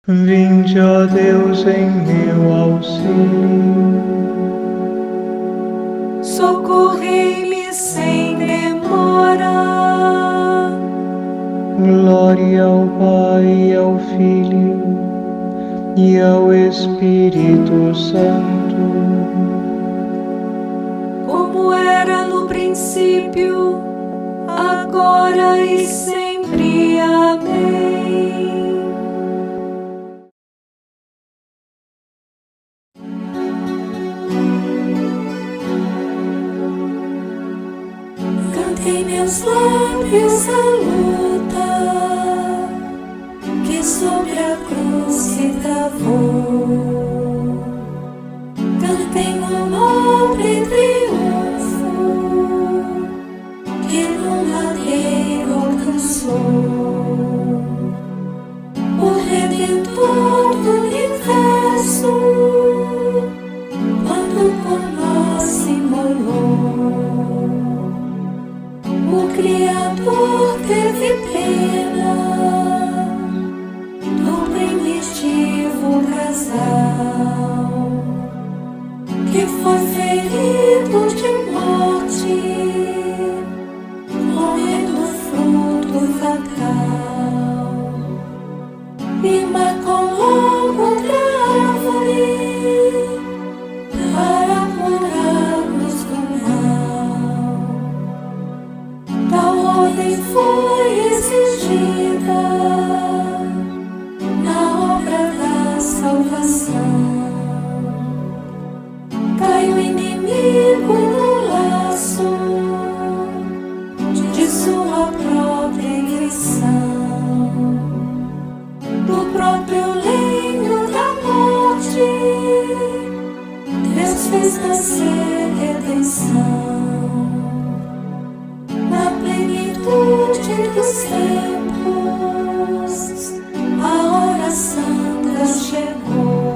Vinde, ó Deus, em meu auxílio. Socorrei-me sem demora. Glória ao Pai, ao Filho e ao Espírito Santo, Como era no princípio, agora e sempre. Amém. Cantei meus lábios a luta que sobre a cruz se travou. Cantei um nobre triunfo que no madeiro alcançou. O Redentor do universo, quando por nós se imolou. O Criador teve pena do primitivo casal que foi ferido de morte, comendo fruto fatal, e maculou outra árvore para curar-nos do mal. Tal ordem foi exigida na obra da salvação. Cai o inimigo no laço de sua própria eleição, do próprio lenho da morte. Deus fez nascer redenção. Na plenitude dos tempos, a hora santa chegou,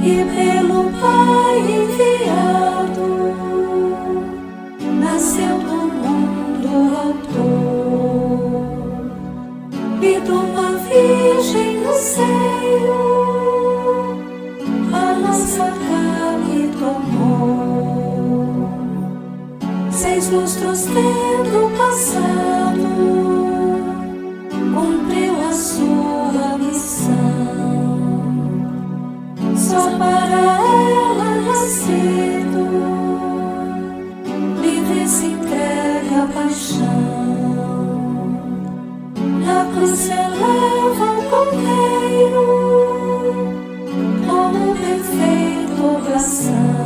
e pelo Pai enviado, nasceu do mundo autor, e de uma virgem no seio, a nossa carne tomou. 6 lustros tendo passado, cumpriu a sua missão. Só para ela nascido, livre se entrega a paixão. Na cruz eleva o cordeiro, como perfeita oblação.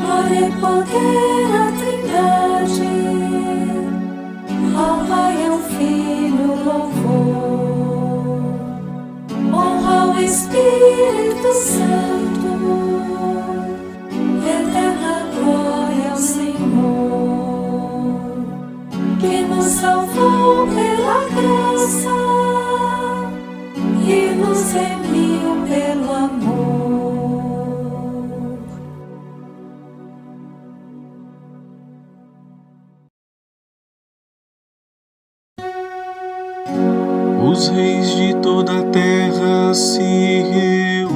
Glória e poder à Trindade, ao Pai e ao Filho louvor. Honra ao Espírito Santo, eterna glória ao Senhor, que nos salvou pela graça e nos remiu pelo amor. Os reis de toda a terra se reúnem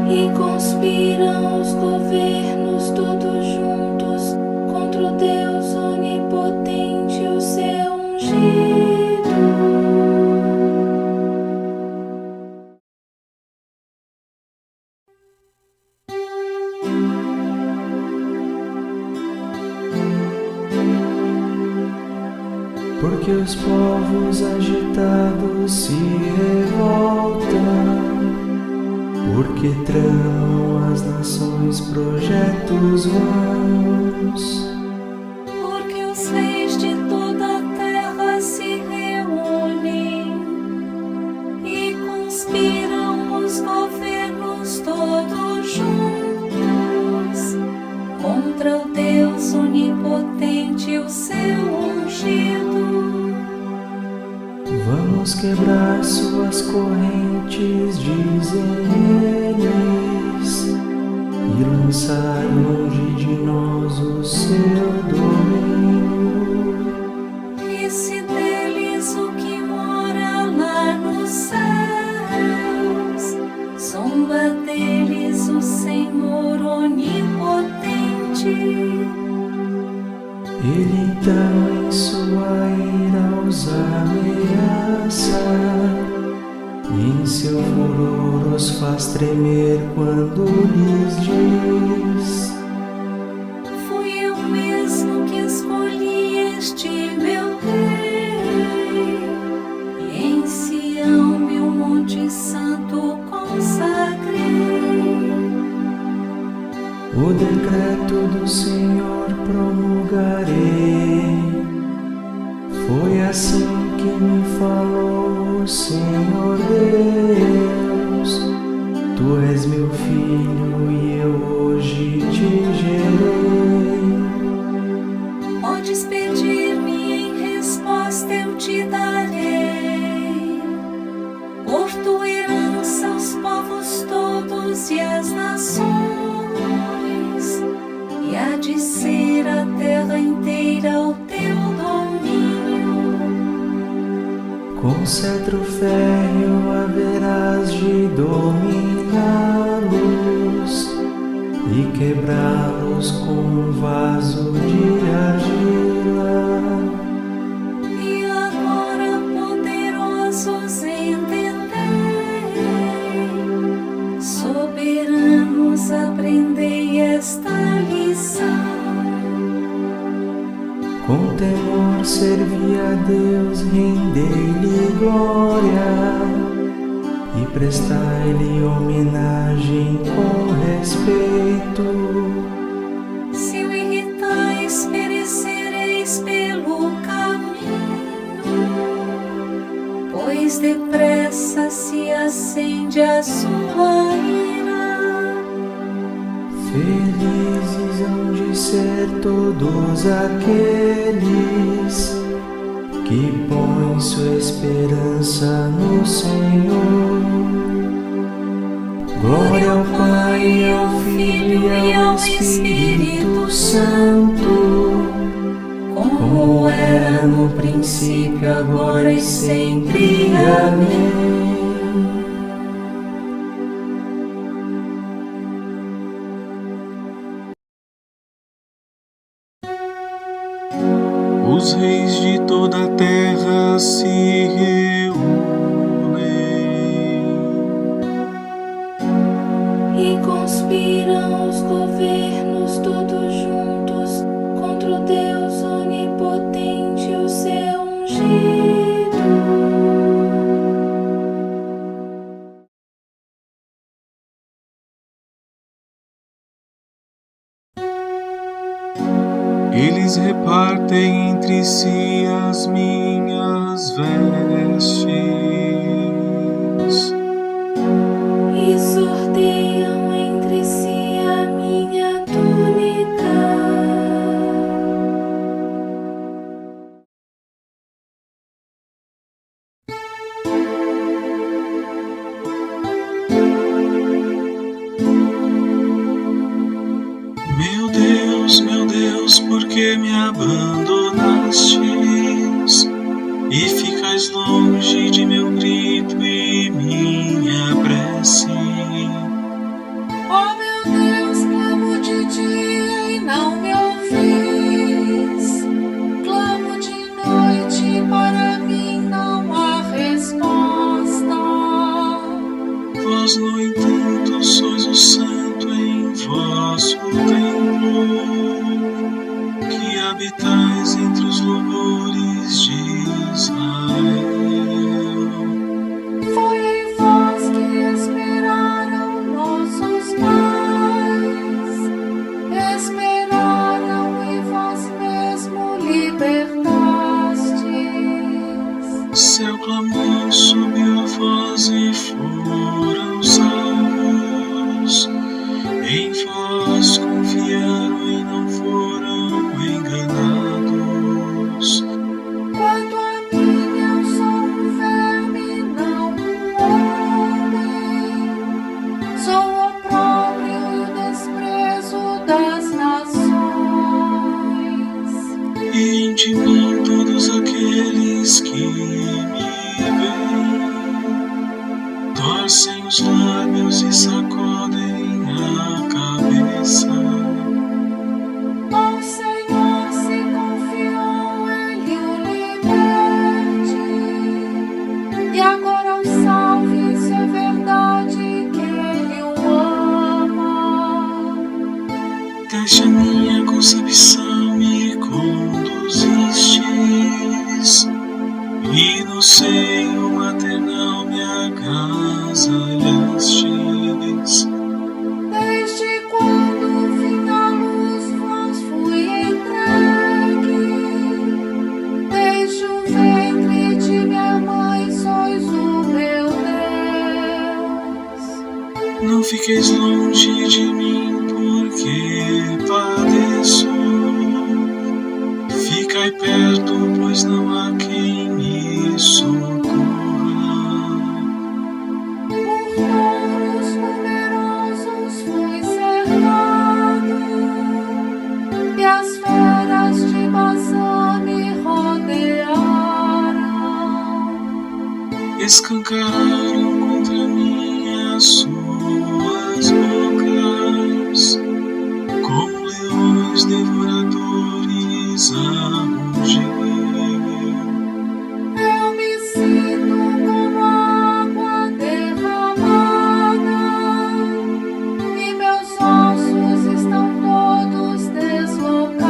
E conspiram os governos todos juntos contra o Deus onipotente, o seu ungido. Porque os povos agitados se revoltam, porque tramam as nações projetos vãos. Porque os reis de toda a terra se reúnem e conspiram os governos todos juntos contra o Deus onipotente, o seu ungido. Vamos quebrar suas correntes, dizem eles, e lançar longe de nós o seu domínio. Ele então em sua ira os ameaça, e em seu furor os faz tremer quando lhes diz: Fui eu mesmo que escolhi este meu rei, e em Sião meu monte santo consagrei. O decreto do Senhor promulgarei. Foi assim que me falou o Senhor Deus: Tu és meu filho e eu hoje te gerei. Podes pedir-me, em resposta eu te darei. Por tua herança os povos todos e as nações, e há de ser a terra inteira o teu domínio. Com cetro férreo haverás de dominá-los e quebrá-los com um vaso de argila. E agora, poderosos, entendei, soberanos, aprendei esta lição. Com temor servi a Deus, rendei-lhe glória e prestai-lhe homenagem com respeito. Se o irritais, perecereis pelo caminho, pois depressa se acende a sua ira. Felizes hão de ser todos aqueles que põem sua esperança no Senhor. Glória ao Pai, ao Filho e ao Espírito Santo, como era no princípio, agora e sempre. Amém. Os reis de toda a terra se reúnem e conspiram os governos todos juntos contra o Deus onipotente, o seu ungido. Eles repartem entre si as minhas vestes E sorteiam entre si a minha túnica. Meu Deus, por que me abandonastes e ficais longe de meu grito e minha prece? Oh meu Deus, clamo de dia e não me ouvis. Clamo de noite, para mim não há resposta. Vós, no entanto, sois o santo em vosso templo, que habitais entre os louvores de Israel. Foi em vós que esperaram nossos pais, esperaram e vós mesmo libertastes. Seu clamor subiu a voz e foram salvos. Em vós confiaram e não foram enganados. Quanto a mim, eu sou um verme, não um homem. Sou o opróbrio e o desprezo das nações. E de mim todos aqueles que me veem torcem os lábios e sacodem a cabeça. Ao Senhor se no seio maternal me agasalhastes. Desde quando vim à luz vos fui entregue. Desde o ventre de minha mãe sois o meu Deus. Não fiqueis longe de mim, porque padeço. Ficai perto, pois não há quem me socorra. Por touros numerosos fui cercado, e as feras de Bazã me rodearam. Escancararam contra mim as suas bocas, como leões devoradores a rugir. Eu me sinto como água derramada, e meus ossos estão todos deslocados.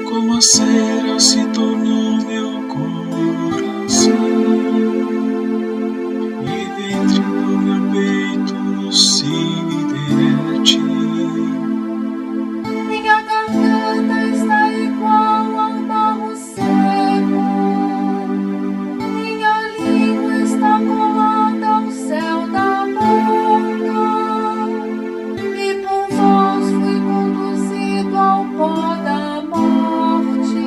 Como a cera se tornou meu coração, e dentro do meu peito se derrete. Minha garganta está igual ao barro seco, minha língua está colada ao céu da boca, e por vós fui conduzido ao pó da morte.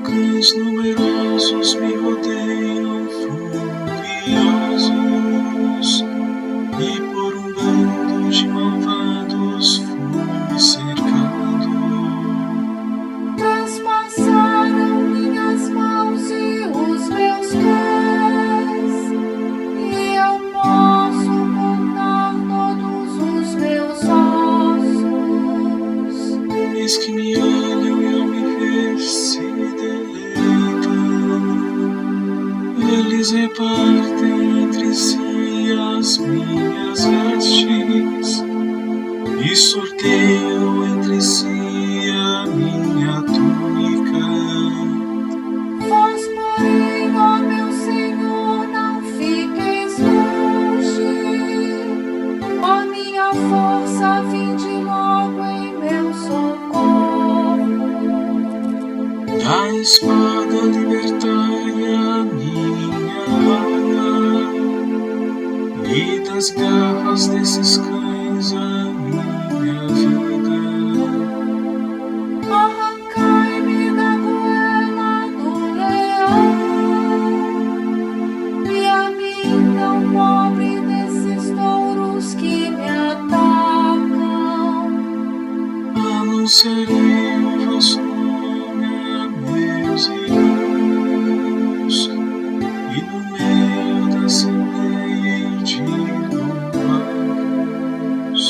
Cães numerosos me rodeiam furiosos, e por um bando de malvados fui cercado. Traspassaram minhas mãos e os meus pés, e eu posso contar todos os meus ossos. Eis que me olham e ao me ver se deleitam. Eles repartem entre si as minhas vestes e sorteiam entre si a minha túnica. Vós, porém, ó meu Senhor, não fiqueis longe. Ó minha força, vinde logo em meu socorro. Da espada libertai a minha alma, e das garras desses cães a minha vida. Arrancai-me da goela do leão, e a mim tão pobre desses touros que me atacam. Anunciarei o vosso nome a meus irmãos, e no meio da assembleia hei de louvá-vos.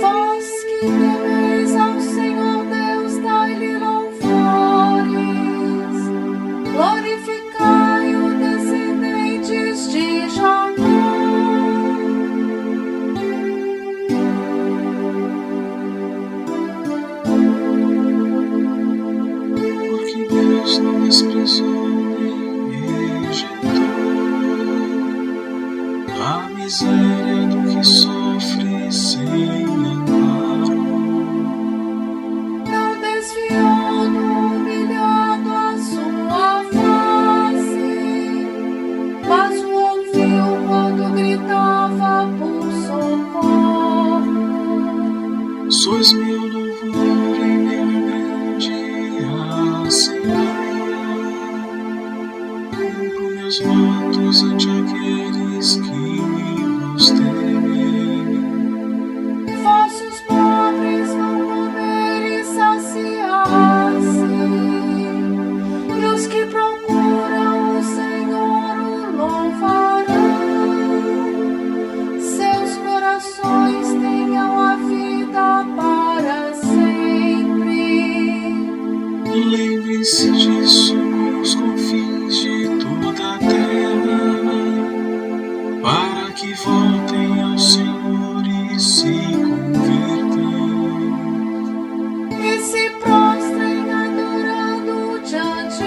Vós que temeis ao Senhor Deus, dai-lhe louvores. Glorificai-o, descendentes de Jacó. Porque Deus não desprezou nem rejeitou a miséria do que sofre sem amparo. Não desviou do humilhado a sua face, mas o ouviu quando gritava por socorro. Sois meu louvor em meio à grande assembleia. Cumpro meus votos ante aqueles que vos temem. Vossos pobres vão comer e saciar-se, e os que procuram o Senhor o louvarão. Seus corações tenham a vida para sempre. Lembrem-se disso com os confins de toda a terra, para que voltem ao Senhor e se convertam. E se prostrem adorando diante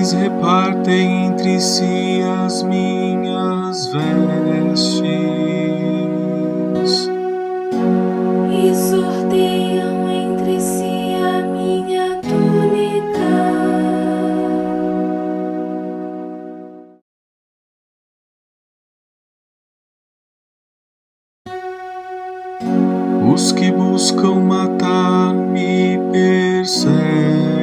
eles repartem entre si as minhas vestes e sorteiam entre si a minha túnica. Os que buscam matar-me perseguem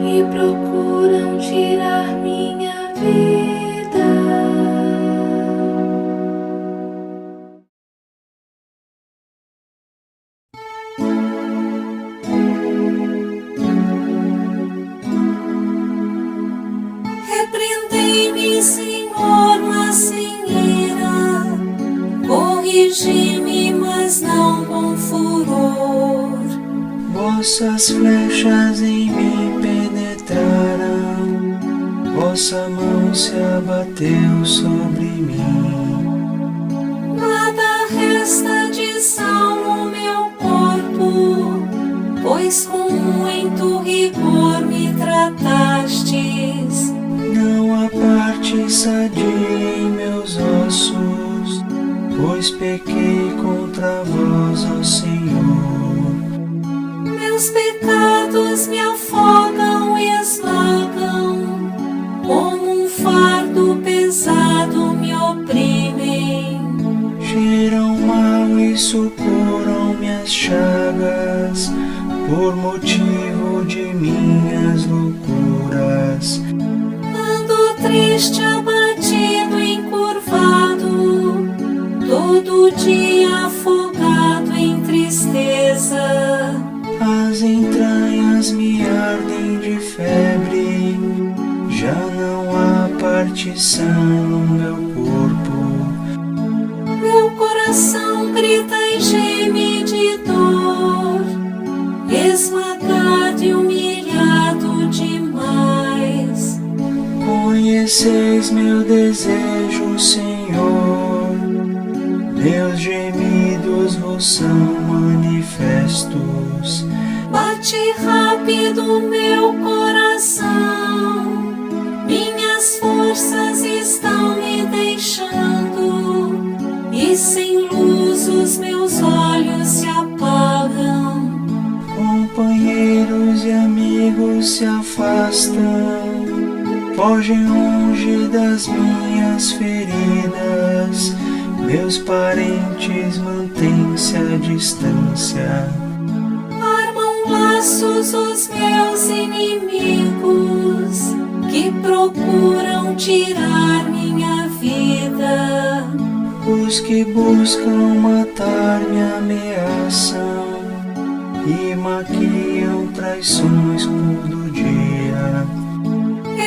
E procuram tirar minha vida. Repreendei-me, Senhor, mas sem ira. Corrigi-me, mas não com furor. Vossas flechas em mim penetraram, vossa mão se abateu sobre mim. Nada resta de salmo meu corpo, pois com muito rigor me tratastes. Não há parte sadia em meus ossos, pois pequei contra vós, ó Senhor. Meus pecados me afogam e esmagam, como um fardo pesado me oprimem. Cheiram mal e supuram minhas chagas, por motivo de minhas loucuras. Ando triste, abatido, encurvado, todo dia afogado em tristeza. As entranhas me ardem de febre, já não há partição no meu corpo. Meu coração grita e geme de dor, esmagado e humilhado demais. Conheceis meu desejo, Senhor, meus gemidos vos são manifestos. Bate rápido meu coração, minhas forças estão me deixando, e sem luz os meus olhos se apagam. Companheiros e amigos se afastam, fogem longe das minhas feridas, meus parentes mantêm-se à distância. Armam laços os meus inimigos, que procuram tirar minha vida. Os que buscam matar me ameaçam e maquiam traições todo dia.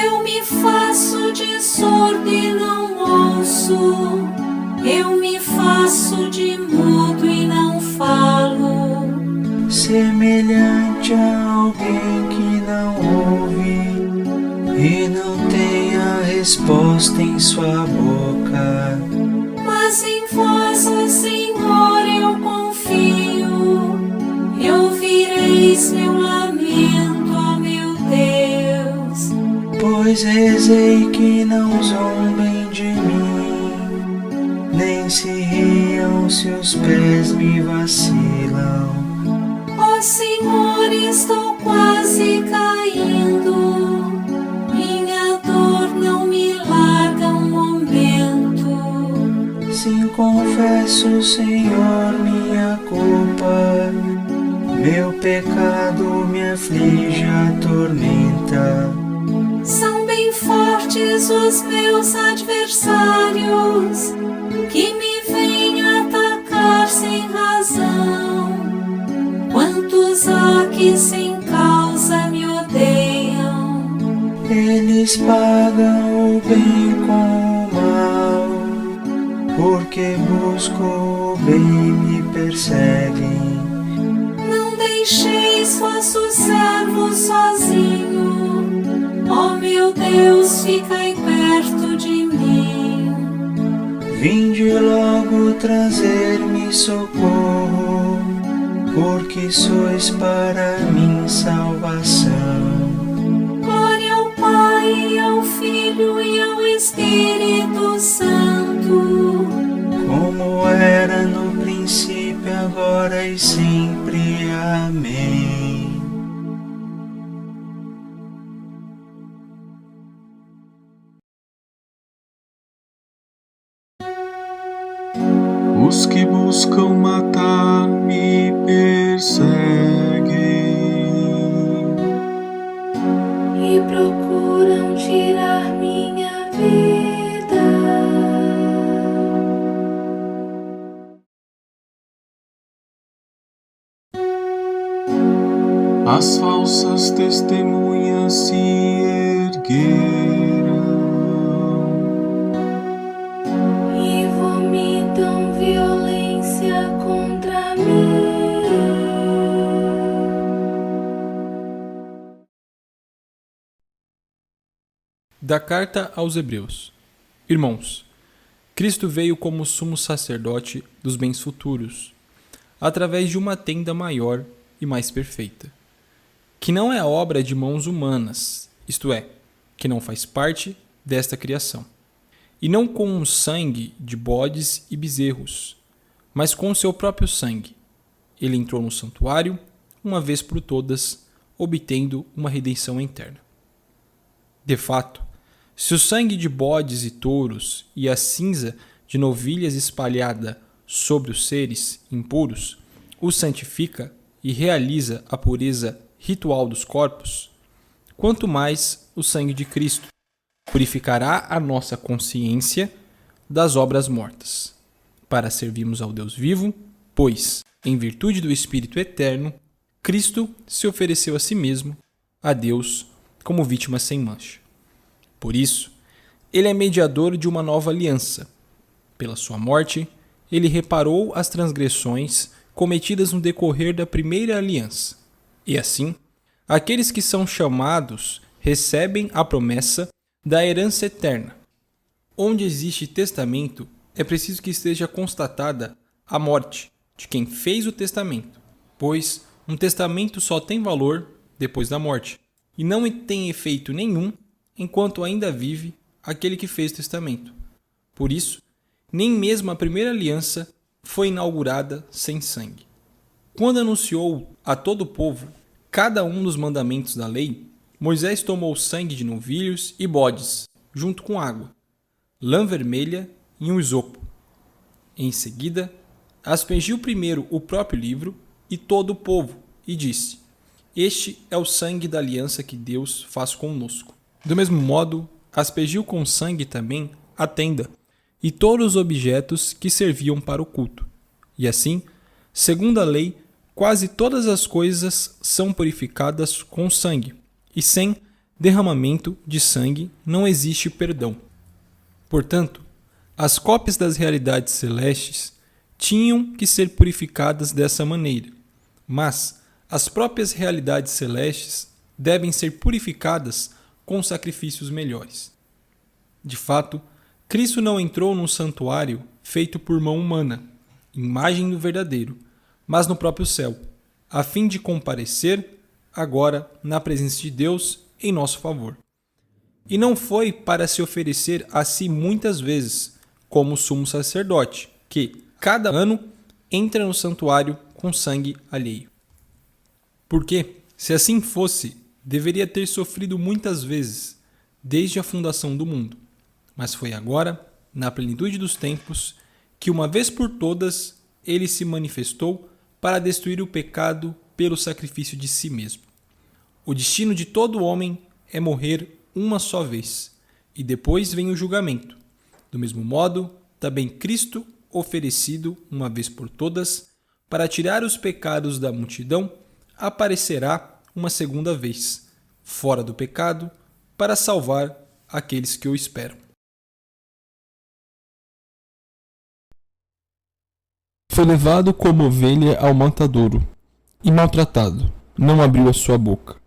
Eu me faço de surdo e não ouço, eu me faço de mudo e não falo. Semelhante a alguém que não ouve e não tem a resposta em sua boca. Mas em vós, ó Senhor, eu confio, e ouvireis meu lamento, ó meu Deus. Pois rezei que não zombem de mim, nem se riam se os pés me vacilam. Ó Senhor, estou quase caindo, minha dor não me larga um momento. Sim, confesso, Senhor, minha culpa, meu pecado me aflige, atormenta. São bem fortes os meus adversários, que me vêm atacar sem razão. Quantos há que sem causa me odeiam? Eles pagam o bem com o mal, porque busco o bem me perseguem. Não deixeis vosso servo sozinho, ó meu Deus, ficai perto de mim. Vinde logo trazer-me socorro, porque sois para mim salvação. Glória ao Pai, ao Filho e ao Espírito Santo, Como era no princípio, agora e sempre. Amém. Os que buscam matar-me perseguem, e procuram tirar minha vida. as falsas testemunhas se ergueram, E vomitam violência contra mim. Da Carta aos Hebreus. Irmãos, Cristo veio como sumo sacerdote dos bens futuros, através de uma tenda maior e mais perfeita, que não é obra de mãos humanas, isto é, que não faz parte desta criação, e não com o sangue de bodes e bezerros, mas com o seu próprio sangue. Ele entrou no santuário, uma vez por todas, obtendo uma redenção eterna. De fato, se o sangue de bodes e touros e a cinza de novilhas espalhada sobre os seres impuros os santifica e realiza a pureza ritual dos corpos, quanto mais o sangue de Cristo purificará a nossa consciência das obras mortas, para servirmos ao Deus vivo, pois, em virtude do Espírito eterno, Cristo se ofereceu a si mesmo, a Deus, como vítima sem mancha. Por isso, ele é mediador de uma nova aliança. Pela sua morte, ele reparou as transgressões cometidas no decorrer da primeira aliança. E assim, aqueles que são chamados recebem a promessa da herança eterna. Onde existe testamento, é preciso que esteja constatada a morte de quem fez o testamento, pois um testamento só tem valor depois da morte, e não tem efeito nenhum enquanto ainda vive aquele que fez o testamento. Por isso, nem mesmo a primeira aliança foi inaugurada sem sangue. Quando anunciou a todo o povo cada um dos mandamentos da lei, Moisés tomou sangue de novilhos e bodes, junto com água, lã vermelha e um isopo. Em seguida, aspergiu primeiro o próprio livro e todo o povo, e disse: Este é o sangue da aliança que Deus faz conosco. Do mesmo modo, aspergiu com sangue também a tenda e todos os objetos que serviam para o culto. E assim, segundo a lei, quase todas as coisas são purificadas com sangue, e sem derramamento de sangue não existe perdão. Portanto, as cópias das realidades celestes tinham que ser purificadas dessa maneira, mas as próprias realidades celestes devem ser purificadas com sacrifícios melhores. De fato, Cristo não entrou num santuário feito por mão humana, imagem do verdadeiro, mas no próprio céu, a fim de comparecer agora na presença de Deus em nosso favor. E não foi para se oferecer a si muitas vezes, como o sumo sacerdote, que, cada ano, entra no santuário com sangue alheio. Porque, se assim fosse, deveria ter sofrido muitas vezes, desde a fundação do mundo. Mas foi agora, na plenitude dos tempos, que uma vez por todas ele se manifestou para destruir o pecado pelo sacrifício de si mesmo. O destino de todo homem é morrer uma só vez, e depois vem o julgamento. Do mesmo modo, também Cristo, oferecido uma vez por todas, para tirar os pecados da multidão, aparecerá uma segunda vez, fora do pecado, para salvar aqueles que o esperam. Foi levado como ovelha ao matadouro, e maltratado, não abriu a sua boca.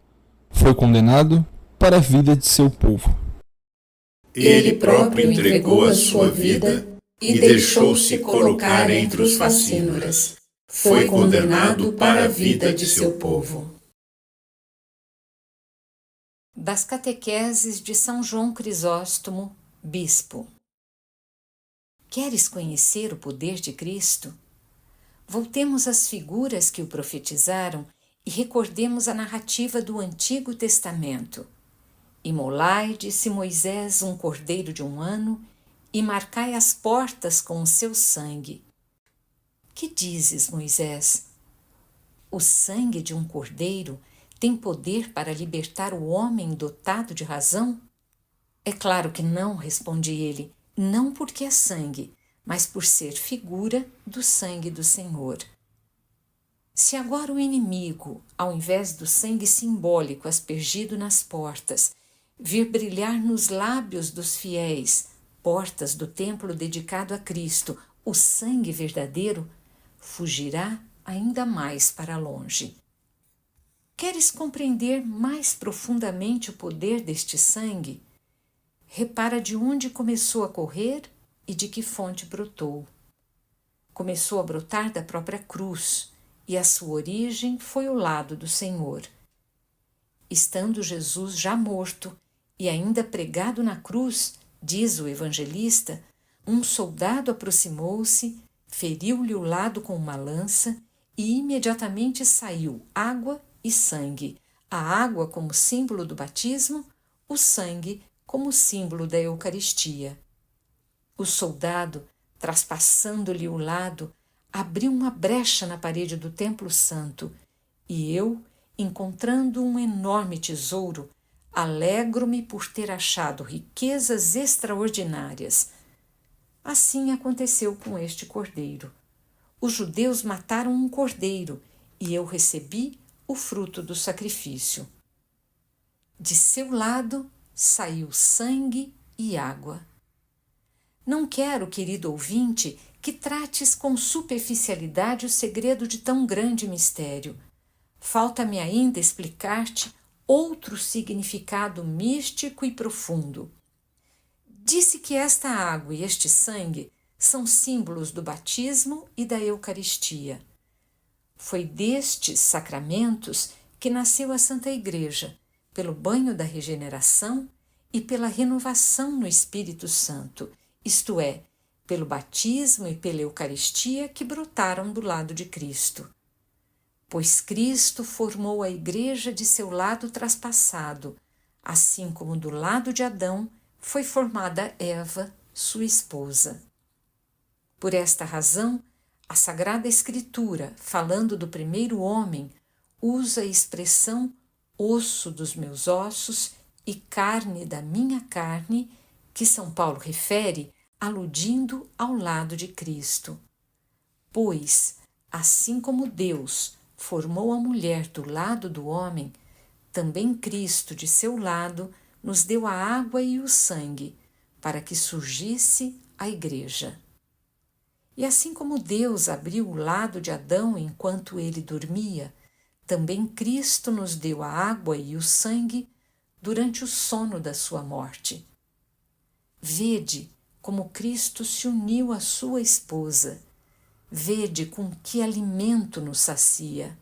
Foi condenado para a vida de seu povo. Ele próprio entregou a sua vida e deixou-se colocar entre os facínoras, foi condenado para a vida de seu povo. Das catequeses de São João Crisóstomo, bispo. Queres conhecer o poder de Cristo? Voltemos às figuras que o profetizaram e recordemos a narrativa do Antigo Testamento. Imolai, disse Moisés, um cordeiro de 1 ano, e marcai as portas com o seu sangue. Que dizes, Moisés? O sangue de um cordeiro tem poder para libertar o homem dotado de razão? É claro que não, responde ele, não porque é sangue, mas por ser figura do sangue do Senhor. Se agora o inimigo, ao invés do sangue simbólico aspergido nas portas, vir brilhar nos lábios dos fiéis, portas do templo dedicado a Cristo, o sangue verdadeiro, fugirá ainda mais para longe. Queres compreender mais profundamente o poder deste sangue? Repara de onde começou a correr e de que fonte brotou. Começou a brotar da própria cruz, e a sua origem foi o lado do Senhor. Estando Jesus já morto e ainda pregado na cruz, diz o evangelista, um soldado aproximou-se, feriu-lhe o lado com uma lança e imediatamente saiu água e sangue, a água como símbolo do batismo, o sangue como símbolo da Eucaristia. O soldado, traspassando-lhe o lado, abriu uma brecha na parede do templo santo, e eu, encontrando um enorme tesouro, alegro-me por ter achado riquezas extraordinárias. Assim aconteceu com este cordeiro. Os judeus mataram um cordeiro, e eu recebi o fruto do sacrifício. De seu lado saiu sangue e água. Não quero, querido ouvinte, que trates com superficialidade o segredo de tão grande mistério. Falta-me ainda explicar-te outro significado místico e profundo. Disse que esta água e este sangue são símbolos do batismo e da Eucaristia. Foi destes sacramentos que nasceu a Santa Igreja, pelo banho da regeneração e pela renovação no Espírito Santo, isto é, pelo batismo e pela Eucaristia que brotaram do lado de Cristo. Pois Cristo formou a Igreja de seu lado traspassado, assim como do lado de Adão foi formada Eva, sua esposa. Por esta razão, a Sagrada Escritura, falando do primeiro homem, usa a expressão osso dos meus ossos e carne da minha carne, que São Paulo refere, aludindo ao lado de Cristo. Pois, assim como Deus formou a mulher do lado do homem, também Cristo, de seu lado, nos deu a água e o sangue, para que surgisse a Igreja. E assim como Deus abriu o lado de Adão enquanto ele dormia, também Cristo nos deu a água e o sangue durante o sono da sua morte. Vede como Cristo se uniu à sua esposa. Vede com que alimento nos sacia.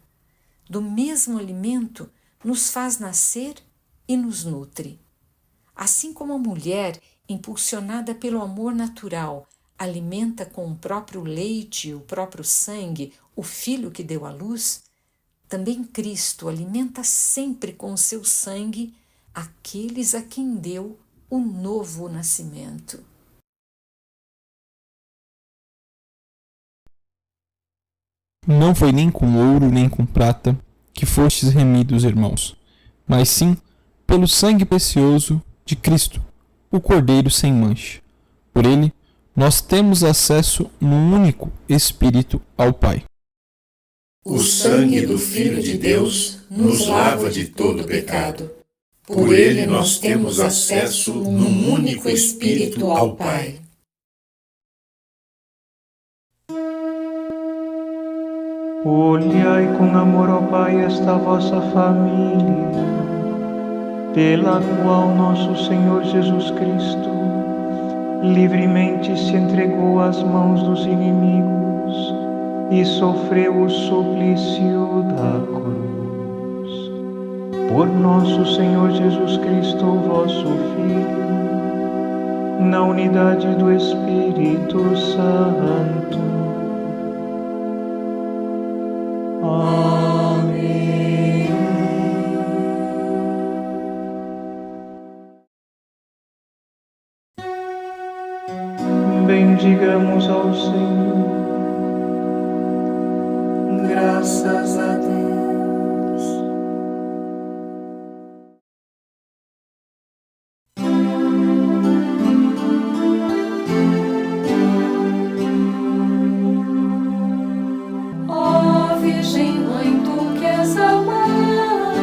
Do mesmo alimento nos faz nascer e nos nutre. Assim como a mulher, impulsionada pelo amor natural, alimenta com o próprio leite e o próprio sangue o filho que deu à luz, também Cristo alimenta sempre com o seu sangue aqueles a quem deu o novo nascimento. Não foi nem com ouro nem com prata que fostes remidos, irmãos, mas sim pelo sangue precioso de Cristo, o Cordeiro sem mancha. Por ele, nós temos acesso no único Espírito ao Pai. O sangue do Filho de Deus nos lava de todo pecado. Por ele nós temos acesso num único Espírito ao Pai. Olhai com amor, ó Pai, esta vossa família, pela qual nosso Senhor Jesus Cristo livremente se entregou às mãos dos inimigos e sofreu o suplício da cruz. Por nosso Senhor Jesus Cristo, vosso Filho, na unidade do Espírito Santo. Amém. Bendigamos ao Senhor. Graças a Deus. Ó Virgem Mãe, tu que és a mãe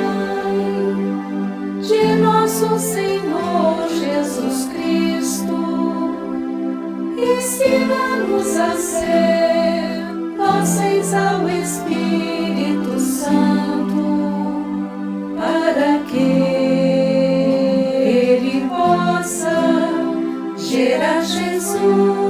de nosso Senhor Jesus Cristo, ensina-nos a ser dóceis ao Espírito Santo, para que Ele possa gerar Jesus.